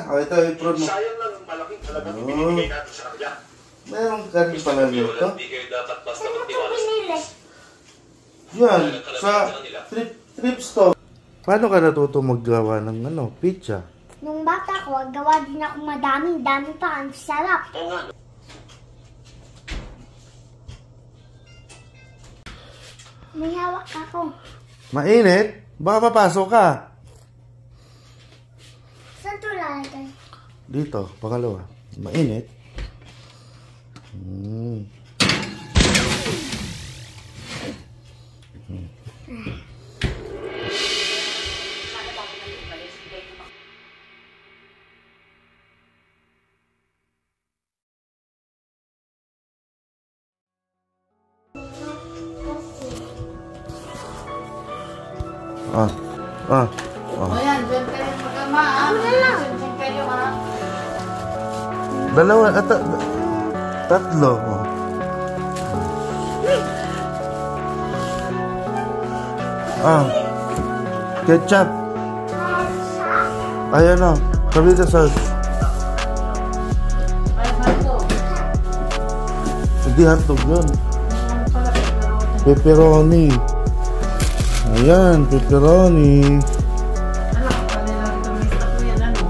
Ito yung prod mo. Sayang lang ang malaking talagang ibinibigay natin sa kanila. Meron ka rin pala nito. Hindi kayo dapat basta Ano ito magtiwala. pinili? Yan, sa thrift store. Paano ka natuto maggawa ng pizza? Nung bata ko, gawa din ako madami pa. Ang sarap. Oo nga. May hawak ako. Mainit? Baka papasok ka. Saan ito lalagay? Dito, pangalawa. Mainit. O yan, dyan kayo magkama. Dyan kayo ha. Dalawa, tatlo. Ketchup. Ayan o, tomato sauce. Ay, hotdog. Hindi hotdog yun. Pepperoni. Ayan, pepperoni. Anak, kanilang tumista ko yan, ano?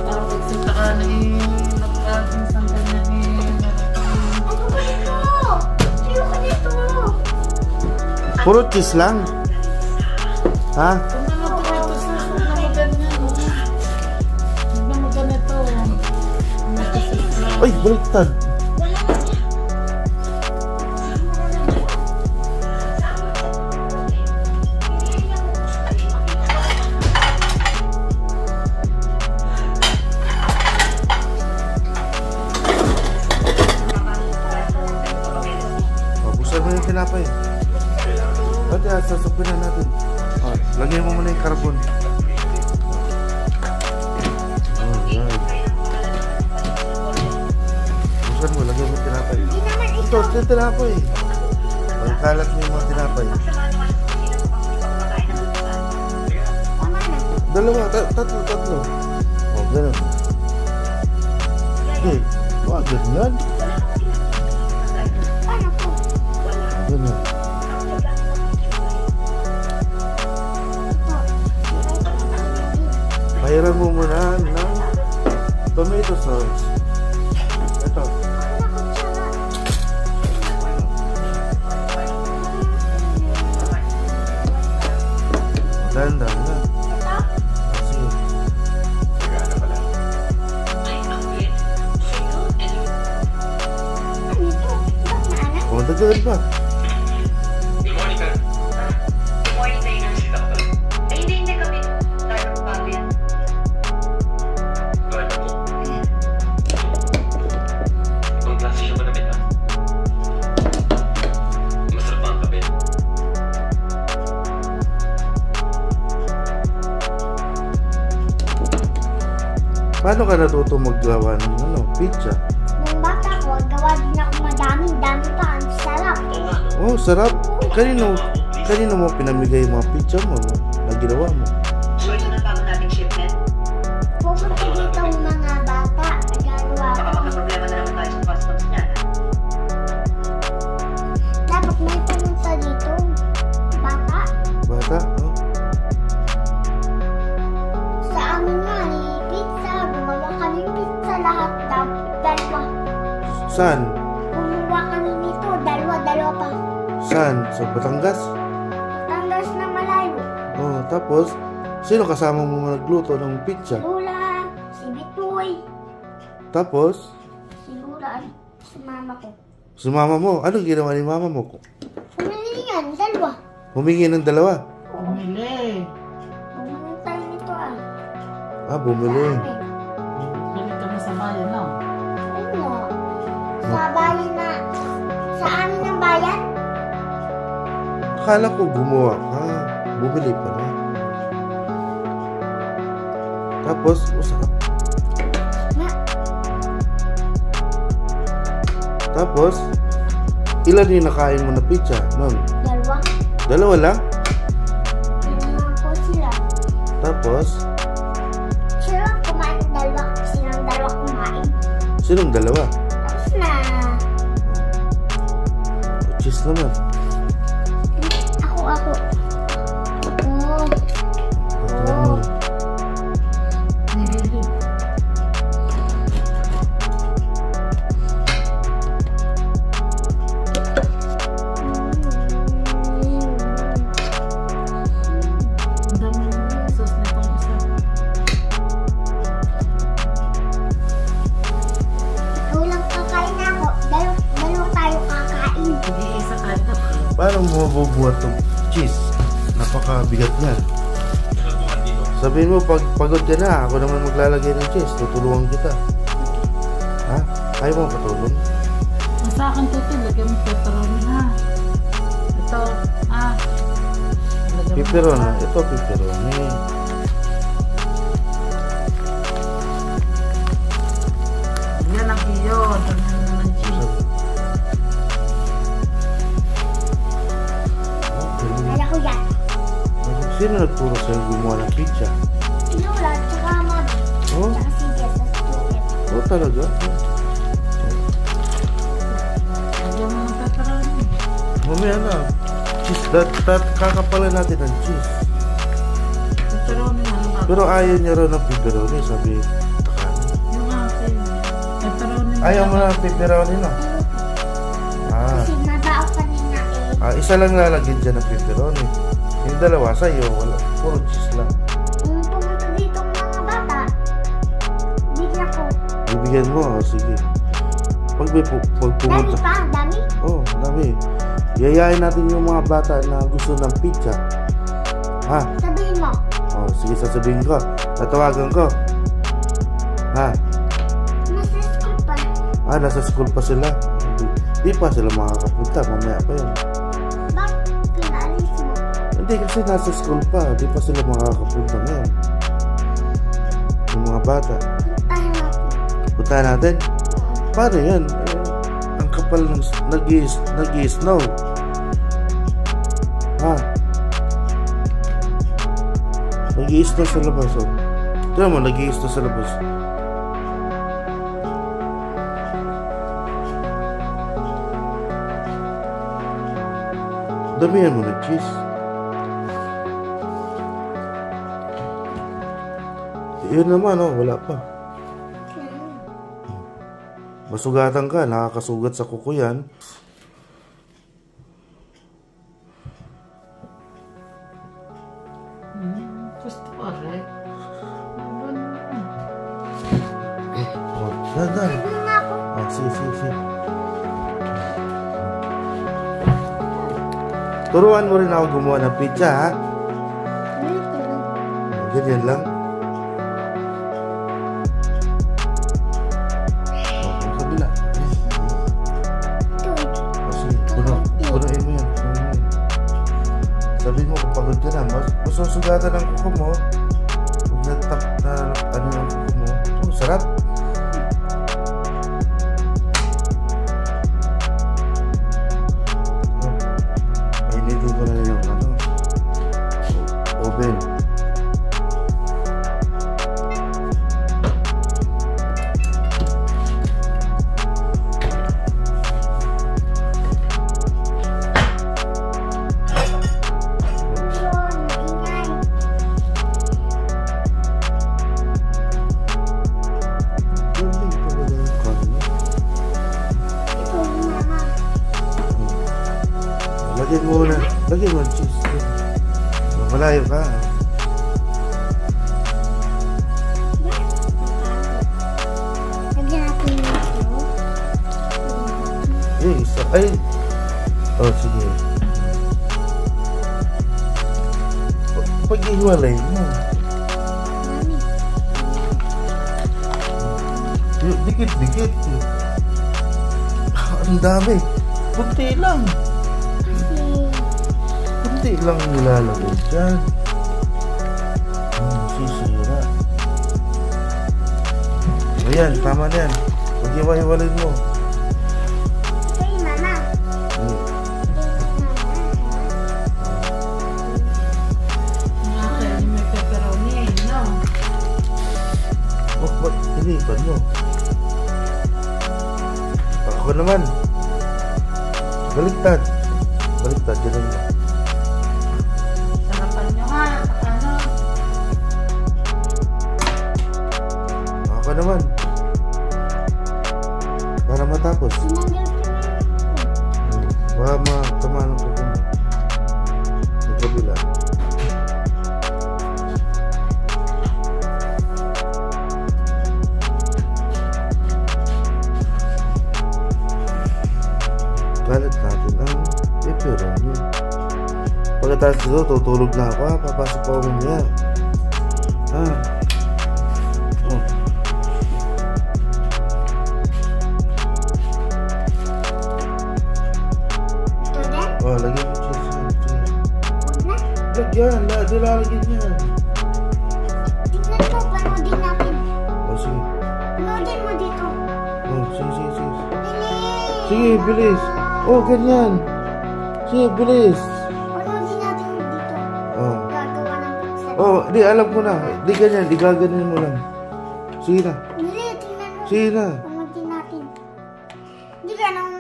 Parang pagsinta ka na nagkakinsang ganyan Ano ba ito? Sino ka dito? Puro cheese lang. Ha? Kung ano tomato sauce, huwag na maganyan, no? Huwag na maganito. Tomato sauce lang. Ay, baliktad. Buksan mo yung tinapay. Ate, sasapin na natin. Lagyan mo muna yung carbon. Buksan mo, lagyan mo yung tinapay. Hindi naman ito. Ito, yung tinapay. Kalat mo yung mga tinapay. Tama na. Dalawa, tatlo. Ganun. Okay, ganyan. Paano po? Ganyan. Pahiran mo muna ng tomato sauce. Ito. Dahan-dahan na. Sige. O, dagdagan pa. Good morning, sir. Good morning, Taylor. Sita ka pala. Ay, hindi kami. Tayo ng pabin. Bakit po? Ibang klase siya manamit, ha? Masarap ang kape. Paano ka natuto maggawa ng pizza? Nung bata ko, gawa din ako madami pa. Ang sarap. Oo nga. Oh, sarap. Kanino mo pinamigay yung mga pizza mo na ginawa mo? So, ito na tama nating shipment. Pupunta dito ang mga bata. Nagagawa Baka ko. magka-problema na naman tayo sa customs niya. Dapat may pumunta dito. Bata. Bata? Oh. Sa amin nga, pizza. Gumawa kami pizza lahat. Dalawa. Saan? Gumawa kami nito. Dalawa pa. Saan? Sa Batangas? Tanggas na malayo. Oh, tapos, sino kasama mo nagluto ng pizza? Lula, si Bitoy, Tapos, si Lula, si mama ko. si mama mo, anong ginawa ni mama mo? Pumili yan, dalawa. Humingi ng dalawa. Bumili. Bumili tayo nito Bumili. Bili kami sa bayan, no? Ano? Sa bayan na, sa amin ang bayan? Akala ko gumawa ka. Bumili pala. Tapos, usap. Na, Tapos, ilan yung nakain mo na pizza? Ma'am, dalawa. dalawa lang? Dalawa po sila. Tapos, Sila Sinong dalawa? Tapos na. Cheese naman. Ako. Oo. Tingnan mo. Ang daming sauce nitong isa. Ikaw lang kakain na ako. Dalawa tayo kakain. Hindi isa kada. Paano mo mabubuhat itong cheese? Napakabigat niya. Nagbuhat dito. Sabihin mo, pag pagod ka na, ako naman maglalagay ng cheese. Tutulungan kita. Ha? Ayaw mo patulong? Ang sa akin tutulog yung pepperoni ha. Ito, lagyan mo Pepperoni. pa. Ito, pepperoni. Yan ang iyo. Dami na ng cheese. Okay. Kaya ko yan. Sino nagturo sa'yo gumawa ng pizza? Lola, tsaka mami. Oh? Tsaka si Jess sa student. Oo talaga? Lagyan mo ng pepperoni. Mamaya na. Cheese. Kakapalan natin ng cheese. Pepperoni na lang. Pero ayaw niya raw ng pepperoni. Sabi, takan. Yung akin. Pepperoni. Ayaw mo na ng pepperoni, no? Kasi mabao kanina eh. Isa lang lalagyan dyan ng pepperoni. Yung dalawa sa'yo, wala. Puro cheese lang. Kung pumunta dito ang mga bata, bigyan ko. Bibigyan mo, sige. Pag Dami pumunta. pa, dami. Oh, dami. Yayain natin yung mga bata na gusto ng pizza. Ha? Sabihin mo. Oh, sige, sasabihin ko. Tatawagan ko. Ha? Nasa school pa. Nasa school pa sila. Di pa sila makakapunta. Mamaya pa yun. Bakit pinalis mo? Hindi, kasi nasa school pa. Di pa sila makakapunta ngayon. Yung mga bata. Puntahan natin. Punta natin. Paano yan? Ang kapal ng nag-i-snow. Ha? Nag-i-snow sa labas. Oh. Tignan mo, nag-i-snow sa labas. Damihan mo ng cheese. Yun naman, oh, wala pa. Masugatan ka, nakakasugat sa kuko yan. Gusto ko rin. Oh, dadan. Ano na ako? Sige. Turuan mo rin ako gumawa ng pizza, ha? Ganyan lang. Oh, kabila. Sige, punuin mo yan. Sabihin mo kung pagod ka na, masusugatan ang kuko mo. Huwag na-tap na ano yung kuko mo. Oh, sarap. Painitin ko na yung oven. Lagyan mo na. Lagyan mo ang cheese. Malayo ka. Lagyan natin ito. Isa. Ay. Oh, sige. Pag-iwalay mo. Dikit-dikit. Ang dami. Kunti lang. Kunti lang nilalagay dyan. Sisira. Ayan, tama na yan. Pag-iwalay mo. Hey, mama. Akin, may pepperoni, no? Oh, ba't inipan mo? Ako naman. Baliktad. Baliktad, ganun mo. Sarapan nyo nga. Ano? Ako naman. Para matapos. Baka matamaan ang kuko mo. Sa kabila. Galit natin ang pepperoni. Pagkatapos dito, tutulog na ako. Papasok pa ako niya. Oh. Oh, lagyan mo cheese. Lagyan, lalagyan yan. Tingnan mo, panoodin natin. Oh, sige. Panoodin mo dito. Oh, sige. Bilis! Sige, bilis. Oh, ganyan. Sige, bilis. Panoodin natin dito. Oh. Gagawa ng pizza. Oh, di alam ko na. Di ganyan, di gaganin mo lang. Sige na. Bilis, tingnan mo. Sige na. Panoodin natin. Hindi ka nang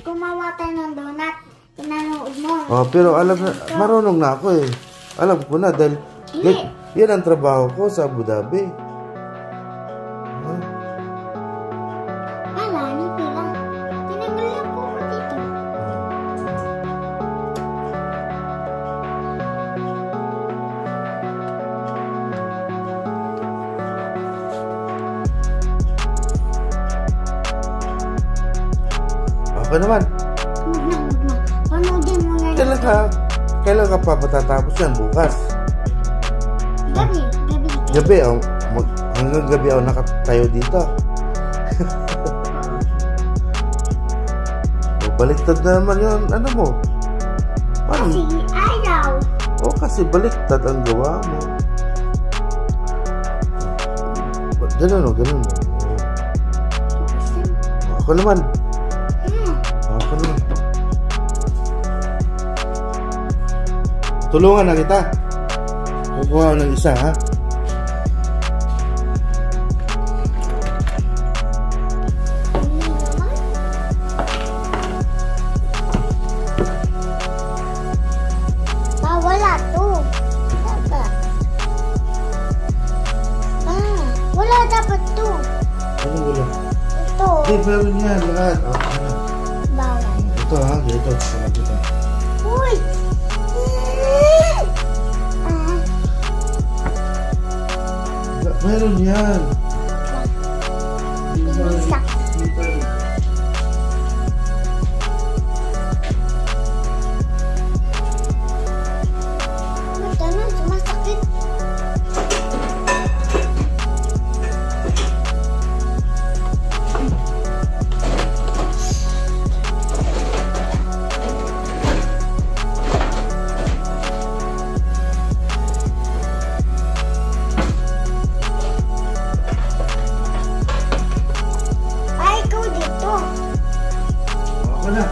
gumawa tayo ng donut. Pinanood mo. Oh, pero alam na, marunong na ako eh. Alam ko na dahil Hindi. yan ang trabaho ko sa Abu Dhabi. Huh? Ala, hindi lang. Tinanggal ako mo dito. Ako naman. Huwag na. Panoodin mo na. Kailan ka pa matatapos yan? Bukas. Gabi. Gabi, oh, hanggang gabi ako nakatayo dito. Oh, baliktad na naman yun. Ano mo? Paano? Kasi ayaw. Oh, kasi baliktad ang gawa mo. Ganun mo. Ako naman. Ako naman. Tulungan na kita. Kukuha ng isa, ha? Wala to. Wala dapat to. Ano wala? Ito. Hindi, meron yan lahat. Oh, Bawal. ito ha, dito. Ito. Uy! Meron yan. Pinisak. Magkano? Sumasakit. Ay, ikaw dito. Ako na.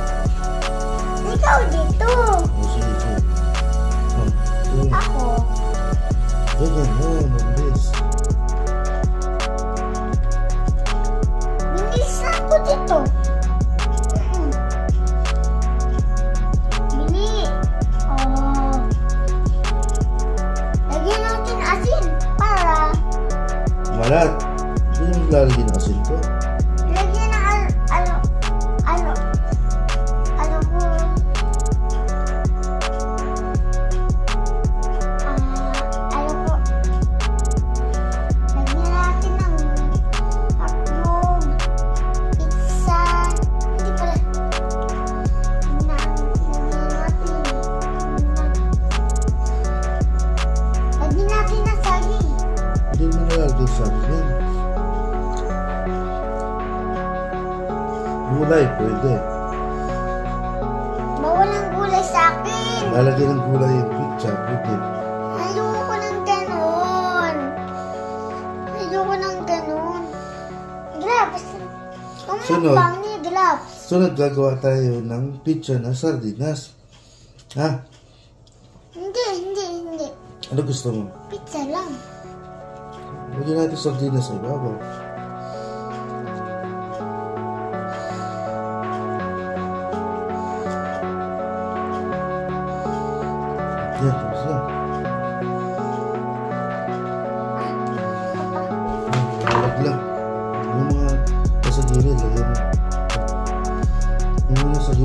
Ikaw dito. Oh, sige. Oh, Ako. ganyan, mabilis. Bilis na ako dito. Bili. Oh. Lagyan natin asin para Malat. Hindi naman lalagyan ng asin ko. lagyan ng ano ko. Ano ko. Lagyan natin ng hotdog, pizza, hindi pala. Lagyan natin ng saging. Hindi mo nalalagyan sa akin. Gulay, pwede. Bawal ang gulay sa akin. Lalagyan ng gulay yung pizza, pwede. Ayoko ng ganon. Gloves. Sunod. Umukbang ni gloves. Sunod, gagawa tayo ng pizza na sardinas. Ha? Hindi. Ano gusto mo? Pizza lang. Lagyan natin sardinas sa ibabaw.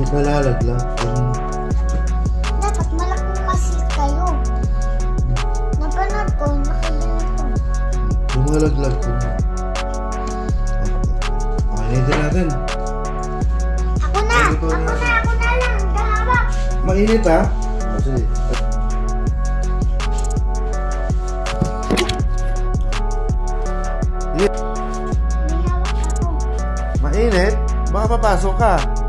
Mainit na lalaglag. Dapat malaking masil kayo. Napanood ko, nakibili ko. Yung mga laglag ko. Okay, natin natin. Ako na! Ako na lang! Gahawak! Mainit ha? Oh, sige. May hawak ako. Mainit? Baka papasok ka.